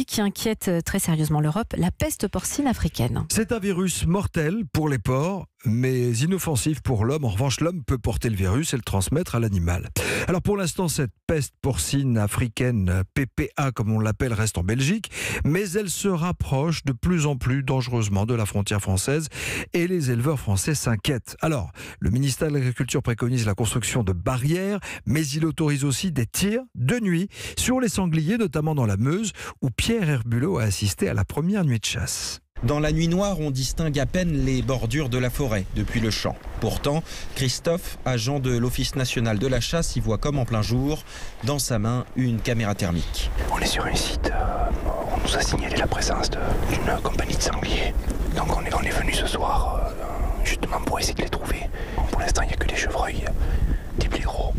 maladie qui inquiète très sérieusement l'Europe, la peste porcine africaine. C'est un virus mortel pour les porcs, mais inoffensif pour l'homme. En revanche, l'homme peut porter le virus et le transmettre à l'animal. Alors pour l'instant, cette peste porcine africaine, PPA comme on l'appelle, reste en Belgique, mais elle se rapproche de plus en plus dangereusement de la frontière française et les éleveurs français s'inquiètent. Alors, le ministère de l'Agriculture préconise la construction de barrières, mais il autorise aussi des tirs de nuit sur les sangliers, notamment dans la Meuse, où Pierre Herbulot a assisté à la première nuit de chasse. Dans la nuit noire, on distingue à peine les bordures de la forêt depuis le champ. Pourtant, Christophe, agent de l'Office national de la chasse, y voit comme en plein jour, dans sa main, une caméra thermique. On est sur un site, on nous a signalé la présence d'une compagnie de sangliers. Donc on est venu ce soir justement pour essayer de les trouver. Bon, pour l'instant, il n'y a que des chevreuils, des blaireaux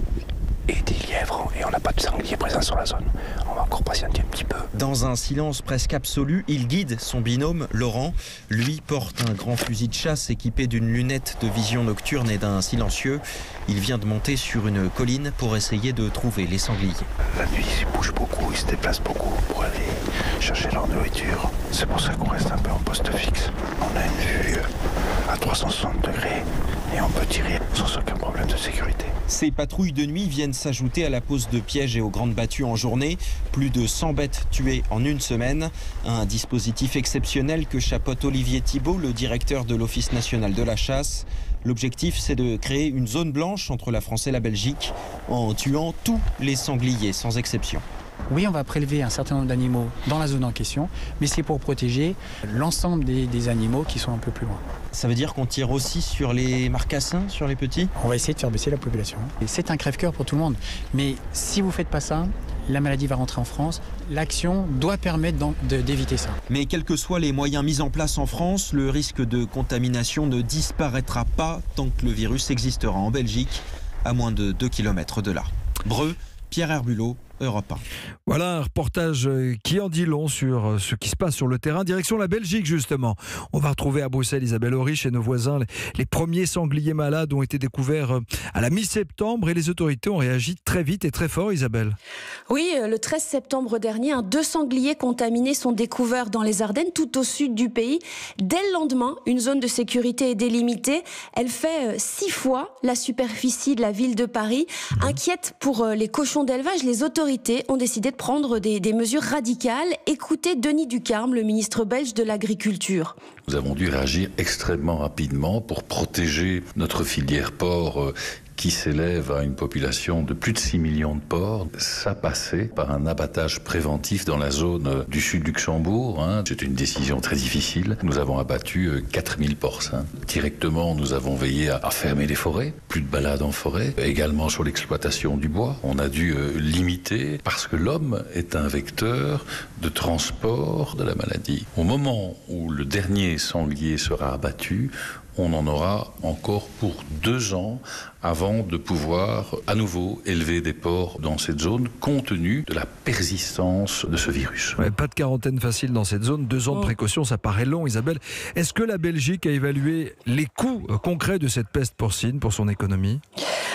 et des lièvres, et on n'a pas de sangliers présents sur la zone. On va encore patienter un petit peu. Dans un silence presque absolu, il guide son binôme, Laurent. Lui porte un grand fusil de chasse équipé d'une lunette de vision nocturne et d'un silencieux. Il vient de monter sur une colline pour essayer de trouver les sangliers. La nuit, ils bougent beaucoup, ils se déplacent beaucoup pour aller chercher leur nourriture. C'est pour ça qu'on reste un peu en poste fixe. On a une vue à 360 degrés et on peut tirer sans aucun problème de sécurité. Ces patrouilles de nuit viennent s'ajouter à la pose de pièges et aux grandes battues en journée. Plus de 100 bêtes tuées en une semaine. Un dispositif exceptionnel que chapeaute Olivier Thibault, le directeur de l'Office national de la chasse. L'objectif, c'est de créer une zone blanche entre la France et la Belgique en tuant tous les sangliers, sans exception. Oui, on va prélever un certain nombre d'animaux dans la zone en question, mais c'est pour protéger l'ensemble des animaux qui sont un peu plus loin. Ça veut dire qu'on tire aussi sur les marcassins, sur les petits ? On va essayer de faire baisser la population. Et c'est un crève-cœur pour tout le monde. Mais si vous ne faites pas ça, la maladie va rentrer en France. L'action doit permettre d'éviter ça. Mais quels que soient les moyens mis en place en France, le risque de contamination ne disparaîtra pas tant que le virus existera en Belgique, à moins de 2 km de là. Breux, Pierre Herbulot, Europe 1. Voilà un reportage qui en dit long sur ce qui se passe sur le terrain. Direction la Belgique, justement. On va retrouver à Bruxelles Isabelle Horry, chez nos voisins. Les premiers sangliers malades ont été découverts à la mi-septembre et les autorités ont réagi très vite et très fort, Isabelle. Oui, le 13 septembre dernier, 2 sangliers contaminés sont découverts dans les Ardennes, tout au sud du pays. Dès le lendemain, une zone de sécurité est délimitée. Elle fait 6 fois la superficie de la ville de Paris. Inquiète pour les cochons d'élevage, les autorités ont décidé de prendre des mesures radicales. Écoutez Denis Ducarme, le ministre belge de l'Agriculture. Nous avons dû réagir extrêmement rapidement pour protéger notre filière porc qui s'élève à une population de plus de 6 millions de porcs. Ça passait par un abattage préventif dans la zone du sud Luxembourg. C'est une décision très difficile. Nous avons abattu 4000 porcins. Directement, nous avons veillé à fermer les forêts. Plus de balades en forêt. Également sur l'exploitation du bois. On a dû limiter parce que l'homme est un vecteur de transport de la maladie. Au moment où le dernier sanglier sera abattu, on en aura encore pour 2 ans avant de pouvoir à nouveau élever des porcs dans cette zone, compte tenu de la persistance de ce virus. Ouais, pas de quarantaine facile dans cette zone, 2 ans de précaution, ça paraît long, Isabelle. Est-ce que la Belgique a évalué les coûts concrets de cette peste porcine pour son économie ?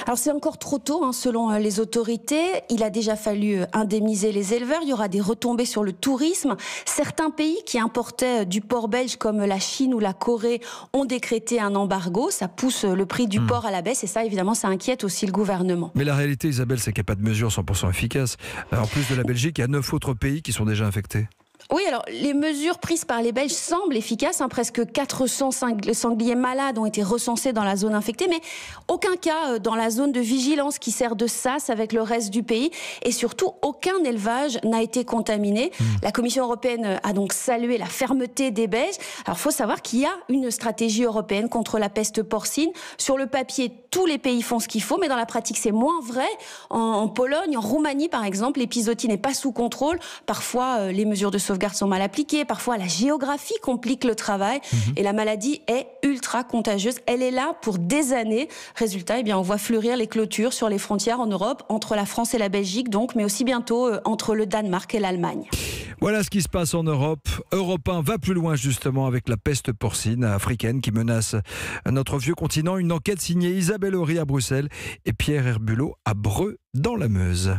Alors c'est encore trop tôt, selon les autorités. Il a déjà fallu indemniser les éleveurs. Il y aura des retombées sur le tourisme. Certains pays qui importaient du porc belge, comme la Chine ou la Corée, ont décrété un embargo. Ça pousse le prix du porc à la baisse et ça, évidemment, ça inquiète aussi le gouvernement. Mais la réalité, Isabelle, c'est qu'il n'y a pas de mesures 100% efficaces. En plus de la Belgique, il y a 9 autres pays qui sont déjà infectés. Oui, alors les mesures prises par les Belges semblent efficaces. Presque 400 sangliers malades ont été recensés dans la zone infectée, mais aucun cas dans la zone de vigilance qui sert de sas avec le reste du pays. Et surtout, aucun élevage n'a été contaminé. La Commission européenne a donc salué la fermeté des Belges. Alors, il faut savoir qu'il y a une stratégie européenne contre la peste porcine. Sur le papier, tous les pays font ce qu'il faut, mais dans la pratique, c'est moins vrai. En Pologne, en Roumanie, par exemple, l'épizootie n'est pas sous contrôle. Parfois, les mesures de sauvegarde sont mal appliquées. Parfois, la géographie complique le travail. Et la maladie est ultra contagieuse. Elle est là pour des années. Résultat, on voit fleurir les clôtures sur les frontières en Europe, entre la France et la Belgique, donc, mais aussi bientôt entre le Danemark et l'Allemagne. Voilà ce qui se passe en Europe. Europe 1 va plus loin justement avec la peste porcine africaine qui menace notre vieux continent. Une enquête signée Isabelle Horry à Bruxelles et Pierre Herbulot à Breux dans la Meuse.